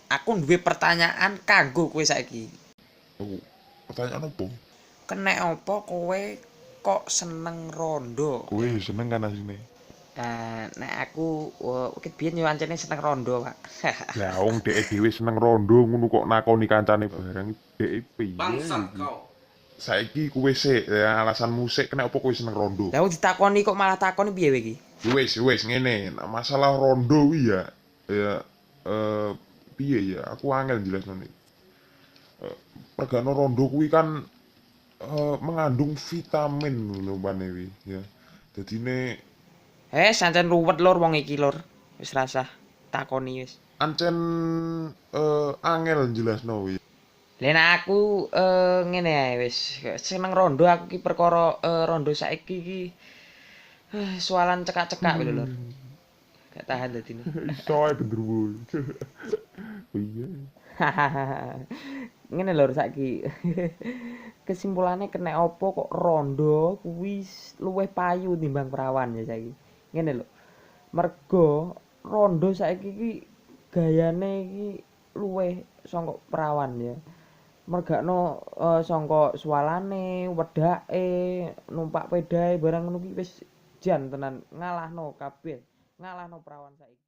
Aku duwe pertanyaan kanggo kowe saiki. Oh, pertanyaan apa? Kenek apa kowe kok seneng rondo Kowe ya? ya seneng kan asine. Nek aku ket biyen yo ancene seneng rondo, Pak. Lah wong dhek dhewe seneng rondo ngono kok nakoni kancane bareng dhek piye iki? Saiki kowe sik ya, alasan musik kenapa apa kowe seneng rondo? Lah aku ditakoni kok malah takoni piye kowe iki? Wis ngene, nah, masalah rondo kuwi ya eh piye ya? Aku angel jelasno nih. Regano rondo kuwi kan mengandung vitamin ngono panewi ya. Dadine Sancen ruwet lur wong iki lur. Wis rasah takoni wis. ancen angel jelasno kuwi. Lah nek aku ngene ae wis seneng rondo aku ki perkara rondo saiki ki soalan cekak-cekak lho lur. Gak tahan dadine. Iso ae genderuwo. Iya. Ngene lur saiki. Kesimpulane kena apa kok rondo kuwi luwih payu timbang perawan ya saiki. Ngene lho. Mergo rondo saiki ki gayane iki luwih saka perawan ya. Mergakno saka sualane, wedake, numpak pedae barang ngono ki wis jan tenan ngalahno kabeh. Ngalahno perawan saiki.